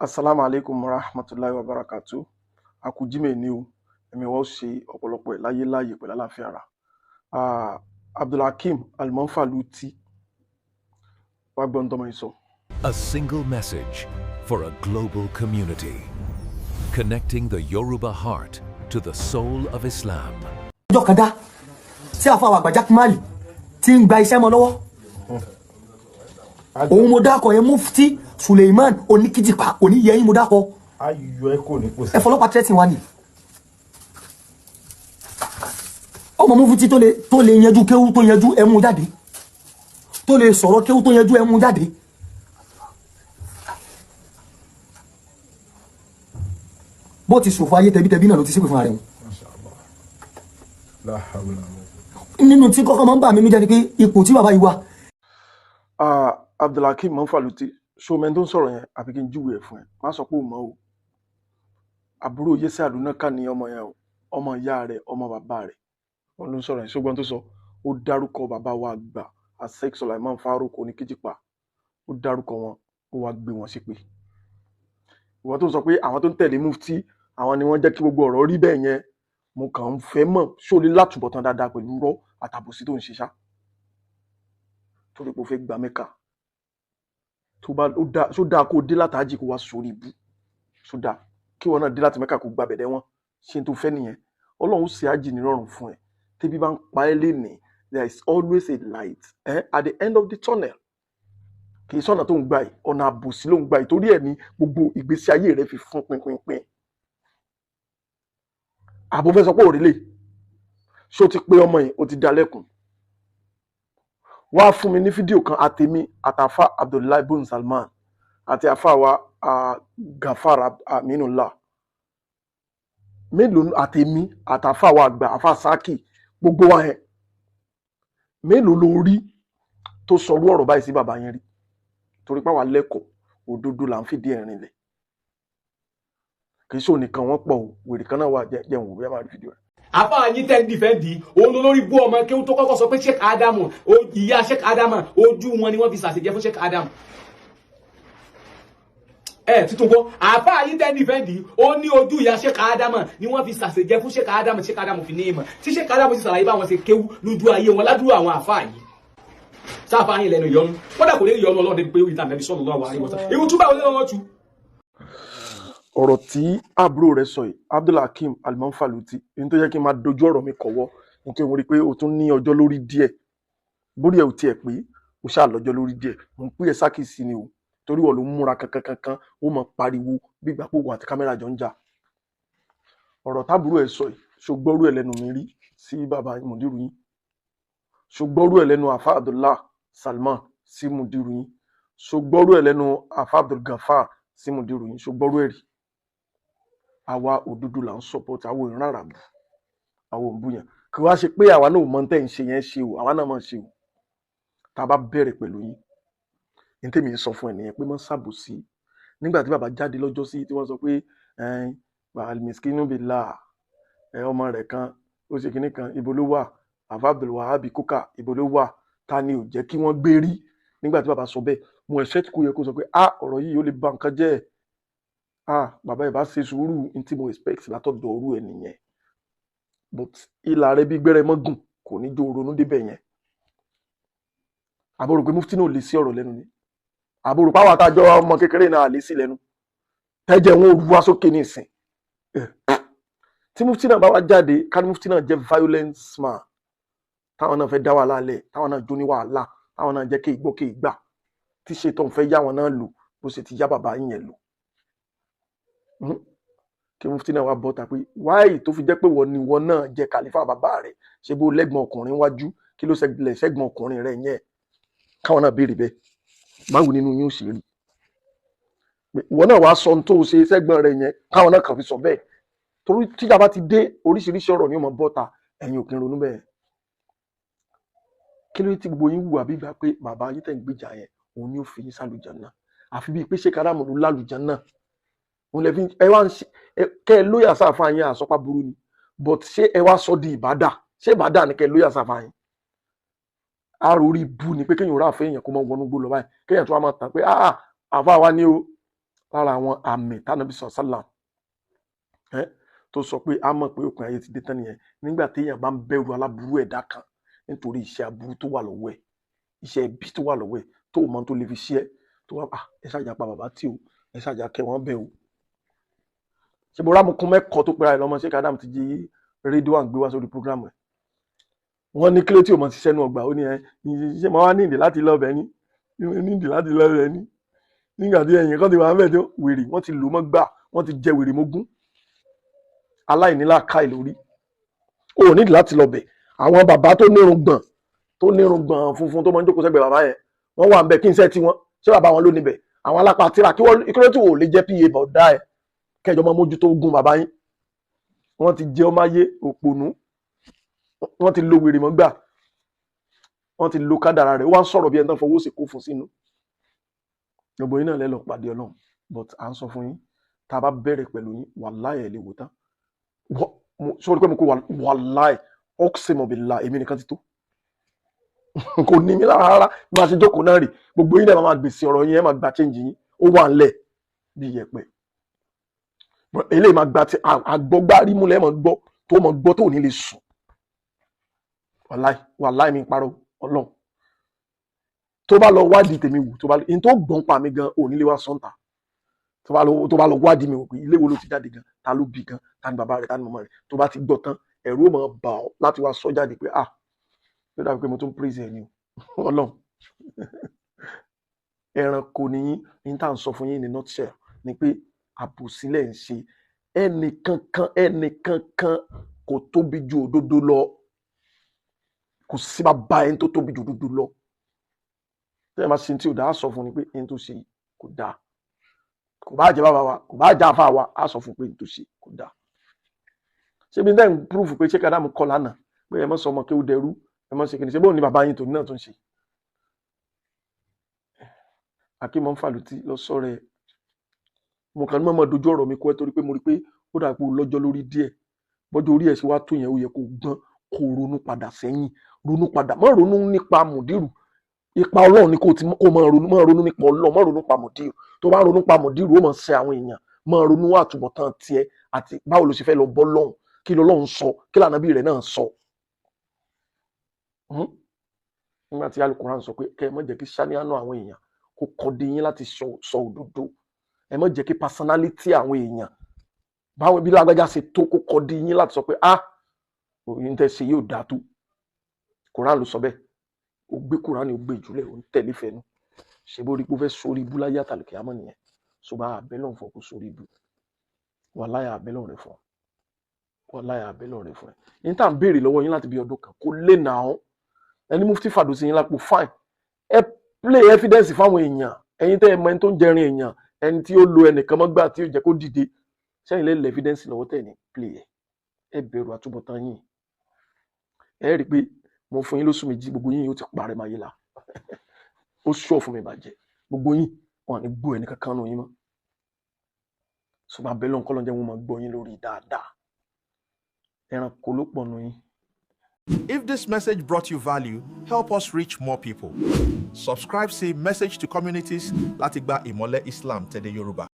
Assalamu alaikum warahmatullahi wabarakatuh. Akujime ni o. Èmi wa ó ṣe ọ̀pọ̀lọpọ̀ ẹ̀ láyé láàyè pẹ̀lú àlàáfíà ara. Abdulhakeem Al-Manfaluti wá gbọ́n tọ́mọ yìí sọ. A single message for a global community, connecting the Yoruba heart to the soul of Islam. Ọjọ́ kan dá tí àfa àwọn àgbàjá Mali ti ń gba iṣẹ́ mọ́ lọ́wọ́. Òun mo dákọ̀ yẹn Mufti Suleiman Oníkìjìpá Oníyẹyìn mo dákọ̀. Ayọ̀ ẹ kò ní kò sí. Ẹ fọlọ́pàá tẹ́tí wa ni. Ọmọ Mufti tó lè yanjú kéwú tó yanjú ẹ mú jáde. Tó lè sọ̀rọ̀ kéwú tó yanjú ẹ mú jáde. Bó ti ṣòfò ayé tẹbítẹbí náà ló ti ṣépè fún ara rẹ̀. Nínú tí kọ́kọ́ máa ń bà mí jẹ́ ni pé ipò tí bàbá yìí wà. Abdulhakeem Manfaluti ṣòmẹ́ tó ń sọ̀rọ̀ yẹn àfi kí n júwe ẹ̀ fún ẹ má sọ pé ò mọ̀ o. Àbúrò Yẹ́sẹ̀ Àdúnákà ni ọmọ yẹn o, ọmọ ìyá rẹ̀ ọmọ bàbá rẹ̀ wọn ló ń sọ̀rọ̀ yẹn ṣùgbọ́n tó sọ ó dárúkọ bàbá wa àgbà Sheikh Sulaiman Farouk Oníkìjìpá ó dárúkọ wọn ó wá gbé wọn ṣépè. Ìwọ tó sọ pé àwọn tó ń tẹ̀lé Mufti àwọn ni wọ́n jẹ́ kí gbogbo ọ̀rọ̀ rí bẹ́ẹ̀ yẹn mo kàn ń fẹ́ mọ̀ ṣó lè látúbọ̀tán dáadáa pẹ̀lú rọ́ àtàbòsí tó ń ṣe ṣá torí pé ó fẹ́ gba Mẹ́kà tó bá ṣó dáa kó dé látàájì kó wá sórí ibú ṣó dáa kí wọn náà dé láti Mẹ́kà kó gba bẹ̀dẹ̀ wọn ṣe tó fẹ́ nìyẹn Ọlọ́run ṣe ájì ní rọrùn fún ẹ tẹ́bí bá ń pa ẹ́ lénìí there is always a light at the end of the tunnel kì í sọ̀nà tó ń gbà yìí ọ̀nà àbòsí ló ń gbà yìí torí ẹ̀ ní gbogbo ìgbésí ayé rẹ fi fún pínpínpín àbò fẹ́ sọ pé òrìlè ṣó ti pé ọmọ yìí ó ti dá lẹ́kùn wá fún mi ní fídíò kan àtèmi àtàfà Abdullahi bin Salman àti àfà wa Gafar Aminullah mélòó àtèmi àtàfà wa àgbà àfà Saki gbogbo wa yẹn mélòó ló rí tó sọrú ọ̀rọ̀ báyìí sí bàbá yẹn rí torí pé àwa lẹ́kọ̀ọ́ òdodo là ń fìdí ẹ̀ rinlẹ̀ kì í ṣe ònìkan wọ́n pọ̀ o wèrè kan náà wà jẹun òwe máa rí fídíò rẹ̀. àfáà yín tẹ́ ń dìfẹ́ǹdì òun lórí bú ọmọ kéwú tó kọ́kọ́ sọ pé Sheikh Adamu ìyá Sheikh Adamu ojú wọn ni wọ́n fi ṣàṣejẹ fún Sheikh Adamu. Títún gbọ́ àfáà yín tẹ́ ń dìfẹ́ǹdì ó ní ojú ìyá Sheikh Adamu ni wọ́n fi ṣàṣejẹ fún Sheikh Adamu fi ní ìmọ̀ tí Sheikh Adamu sì ṣàlàyé báwọn ṣe kéwú lójú ayé wọn ládùúgbò àwọn àfáà yìí sáfà yín lẹ́nu ìyọnu kódà kò lè yọnu Ọlọ́run pé ó yìí tàn Nabi sallallahu alaihi wasallam irú túbà wọlé wọn tú. Ọ̀rọ̀ tí àbúrò rẹ̀ sọ yìí Abdulhakeem Al-Manfaluti ní tó yẹ kí n máa dojú ọ̀rọ̀ mi kọ̀wọ́ nítorí mo rí i pé o tún ní ọjọ́ lórí díẹ̀ bórí ẹ̀ ò tiẹ̀ pé o ṣáà lọ́jọ́ lórí díẹ̀ mo ń pè ẹ́ sákìsì ni o torí wọ́n ló ń múra kankan ó mọ̀ pariwo bí ìgbà pòwò àti kámẹ́rà jọ ń jà ọ̀rọ̀ tábúrò ẹ̀ sọ yìí ṣògbọ́rú ẹ̀ lẹ́nu mi rí sí bàbá mùdírù yín ṣògbọ́rú ẹ̀ lẹ́nu àfa Abdullah Salman sí mùdírù yín ṣògbọ́rú ẹ̀ lẹ́nu àfa Abdulgafar sí mùdírù yín ṣògbọ́rú ẹ̀ rí àwa òdodo là ń support àwọn ìran àràbù àwọn òǹbù yẹn kí wá ṣe pé àwa náà mọ tẹ́ ń ṣe yẹn ṣe o àwa náà mọ̀ ṣe o tá a bá bẹ̀rẹ̀ pẹ̀lú yín ní tèmi ń sọ fún ẹ nìyẹn pé mọ́ ṣàbòsí nígbà tí bàbá jáde lọ́jọ́ sí tí wọ́n sọ pé alimiskinu billah ọmọ rẹ̀ kan ó ṣe kinní kan ibo ló wà àfa Abdulwahab kókà ibo ló wà ta ni ò jẹ́ kí wọ́n gbé rí nígbà tí bàbá sọ bẹ́ẹ̀ mo ẹ̀ṣẹ́ tí kò yẹ kó sọ pé ọ̀rọ̀ yìí ó lè ba nǹkan jẹ́ bàbá ìbá ṣe sùúrù ní tí mo expect látọ̀dọ̀ ọrú ẹ̀ nìyẹn but ìlà rẹ bí gbẹ́rẹ́ mọ́gùn kò ní jó ronú débẹ̀ yẹn àbúrò pé Mufti náà lè sí ọ̀rọ̀ lẹ́nu ni àbúrò pàwọn àtàjọ ọmọ kékeré náà lè sí lẹ́nu tẹ́jẹ̀ wọn ò ru wá sókè ní ìsìn tí Mufti náà bá wá jáde ká ní Mufti náà jẹ́ violence man táwọn náà fẹ́ dá wàhálà lẹ̀ táwọn náà jó ní wàhálà táwọn náà jẹ́ kí ìgbó kí ìgbà tí ṣetán fẹ́ yá wọn náà lò bó ṣe ti yá bàbá yín yẹn lò kí Mufti náà wá bọ́ta pé wáyé tó fi jẹ́ pé wọ́n ni wọ́n náà jẹ́ kàlífà bàbá rẹ̀ ṣe bó lẹ́gbọ̀n ọkùnrin wájú kí ló ṣẹlẹ̀ ṣẹ́gbọ̀n ọkùnrin rẹ̀ yẹn káwọn náà béèrè bẹ́ẹ̀ báwo nínú yín ó ṣe rí wọ́n náà wá sọ ohun tó ṣe ṣẹ́gbọ̀n rẹ̀ yẹn káwọn náà kàn fi sọ bẹ́ẹ̀ torí tíjà bá ti dé oríṣiríṣi ọ̀rọ̀ ni ó mọ bọ́ta ẹ̀yin ò kí ń ronú bẹ́ẹ̀ kí ló ti gbogbo yín wù àbí gbà pé bàbá yín tẹ̀ ń gbèjà yẹn òun ni ó fi yín sálùjánnà àfi bíi pé Sheikh Adamu ló lálùjánnà òun lè fi ẹ wá ń ṣe kẹ ẹ lóyà sáfà yín àsọpá burú ni but ṣé ẹ wá sọ di ìbádà ṣé ìbádà ni kẹ ẹ lóyà sáfà yín àròrí bú ni pé kéèyàn rà fẹ́ èèyàn kó mọ wọnú gbó lọ báyìí kéèyàn tó wá máa tàn pé àfa wa ni o lára àwọn àmì tánàbí sọ̀sálà tó sọ pé a mọ̀ pé òpin ayé ti dé tán nìyẹn nígbà téèyàn bá ń bẹ̀rù aláburú ẹ̀dá kan nítorí iṣẹ́ aburú tó wà lọ́wọ́ ẹ̀ iṣẹ́ ibi tó wà lọ́wọ́ ẹ̀ tó o mọ tó lè fi ṣe ẹ́ tó wà ẹ ṣàjà pa bàbá tí o ẹ ṣàjà kẹ wọ́n bẹ̀ o. ṣé mo rámukún mẹ́kọ̀ọ́ tó pera ẹ̀ lọ́mọ Sheikh Adam ti jí rédíò à ń gbé wá sórí prógrámù ẹ̀ wọ́n ní kílé tí o mọ̀ ti sẹ́nu ọgbà ó ní ẹ ṣé mo wá nídìí láti lọ bẹ̀ ní nídìí láti lọ bẹ̀ ní nígbà tí ẹ̀yìn kan ti wà ń bẹ̀ tó wèrè wọ́n ti lò mọ́ gbà wọ́n ti jẹ wèrè mógún aláìníláàká ìlórí o ò nídìí láti lọ bẹ̀ àwọn bàbá tó nírùngbọ̀n funfun tó máa ń jókòó sẹ́gbẹ̀ẹ́ bàbá yẹn wọ́n wà ń bẹ̀ kí n sẹ́ tí wọ́n ṣé bàbá wọn ló níbẹ̀ àwọn alápá tíra kí wọ́n tí ò lè jẹ́ pa bọ̀dá ẹ̀ kẹjọ máa mójútó ogun bàbá yín wọ́n ti jẹ́ ọmọ ayé òpònú wọ́n ti lo wèrè mọ́gbà wọ́n ti lo kádàrà rẹ̀ wọ́n sọ̀rọ̀ bí ẹni tán fọwọ́ sí kó fún sínú gbogbo yín náà lẹ́lọ́ pàdé Ọlọ́run but à ń sọ fún yín tá a bá bẹ̀rẹ̀ pẹ̀lú yín wàláhì ẹ̀ lè wò tán sọ́rí pé mo kó wàláhì ọ́ksẹ̀mọ̀bìlà èmi nìkan ti tó kò ní mi lára rárá bí wọ́n ṣe jókòó náà rè gbogbo yín náà máa gbèsè ọ̀rọ̀ yín ẹ̀ máa gba change yín ó wà ńlẹ̀ bí yẹpẹ̀ eléyìí máa gba ti àgbọ́gbárí múlẹ̀ máa gbọ́ tó ní lè sùn wàláhì mi parọ́ Ọlọ́run tó bá lọ wádìí tèmi wò tó bá lọ in tó gbọ́n pa mi gan ò nílé wá sọ́ńtà tó bá lọ wádìí mi wò pé ilé wo ló ti jáde gan ta ló bí gan ta ni bàbá rẹ̀ ta ni màmá rẹ̀ tó bá ti gbọ́ tán ẹ̀rù ó máa bà ọ́ láti wá sọ jáde pé ló dàbí pé mo tún praise ẹ̀ ni o Ọlọ́run ẹranko ni yín ní tá à ń sọ fún yín ní nutshell ni pé àbòsílẹ̀ ń ṣe ẹnìkankan kò tóbi ju òdodo lọ kò sí bàbá ẹni tó tóbi ju òdodo lọ tẹ́lẹ̀ máa ṣe tí ò dáa á sọ fún ni pé ẹni tó ṣe kò dáa kò bá jẹ́ bàbá wa kò bá jẹ́ àfa wa á sọ fún pé ẹni tó ṣe kò dáa ṣé bí dẹ́n púrúfù pé Sheikh Adam kọ́ lánàá pé ẹ mọ́ sọ ọmọ kí ó dẹrú ẹ mọ́ ṣe kí ni ṣe bóun ni bàbá yín tòun náà tún ṣe Akeem Faluti lọ sọ̀rọ̀ ẹ̀ mo kàn ní mọ́ dojú ọ̀rọ̀ mi kọ́ ẹ torí pé mo rí pé ó dà pé ó lọ́jọ́ lórí díẹ̀ bọ́jọ́ orí ẹ̀ ṣe wá tó yẹn ó yẹ kó gbọ́n kó ronú padà sẹ́yìn ronú padà má ronú nípa mùdírù ipa Ọlọ́run ni kó máa ronú nípa Ọlọ́run má ronú pa mùdírù tó bá ronú pa mùdírù ó máa ṣe àwọn èèyàn má ronú àtúbọ̀tán tiẹ̀ àti báwo ló ṣe fẹ́ lọ bọ́ lọ́hùn kí lọ́lọ́run sọ kí l'Ànábì rẹ̀ náà sọ nígbà tí Al-Qur'an sọ pé kẹ́ ẹ má jẹ́ kí ṣáníánú àwọn èèyàn kó kọ́dé yín láti sọ òdodo ẹ má jẹ́ kí personality àwọn èèyàn báwo bí lágbájá ṣe tó kó kọ́dé yín láti sọ pé òyìn tẹ́ ṣe yóò dáa tó Qur'an ló sọ bẹ́ẹ̀ ó gbé Qur'an ó gbé ìjùlẹ̀ ó ń tẹ̀lé fẹ́nu ṣe bó rí pé ó fẹ́ sórí ibú láyé àtàlùkẹ́ àmọ́ nìyẹn ṣùgbọ́n àbẹ́lọ́n fọ́ kó sórí ibú wàláhì àbẹ́lọ́n rẹ̀ fún wàláhì àbẹ́lọ́n rẹ̀ fún ẹ ní tá à ń béèrè lọ́wọ́ yín láti bí ọdún kan kó lè nà án ẹni Mufti Fàdòsí yín lápò fine ẹ play evidence fáwọn èèyàn ẹ̀yin tẹ́ ẹ mọ ẹni tó ń jẹrin èèyàn ẹni tí ó lo ẹnìkan mọ́gbà tí ó jẹ́ kó dìde sẹ́yìn lẹ́lẹ̀ evidence lọ́wọ́ tẹ̀ ní play ẹ bẹ̀rù àtúbọ̀tán yín ẹ rí i pé mo fún yín lóṣù méjì gbogbo yín yóò ti parẹ́ máa yé la ó ṣọ́ fún mi bàjẹ́ gbogbo yín wọn ní gbọ́ ẹnì kankan nù yín mọ́ ṣùgbọ́n abẹ́lẹ́ òǹkọ́ lọ́njẹ́ wọn máa gbọ́ yín lórí dáadáa ẹranko ló pọ̀ nù yín. If this message brought you value, help us reach more people. Subscribe sí Message to Communities láti gba ìmọ́lẹ̀ Islam tẹ̀lé Yorùbá.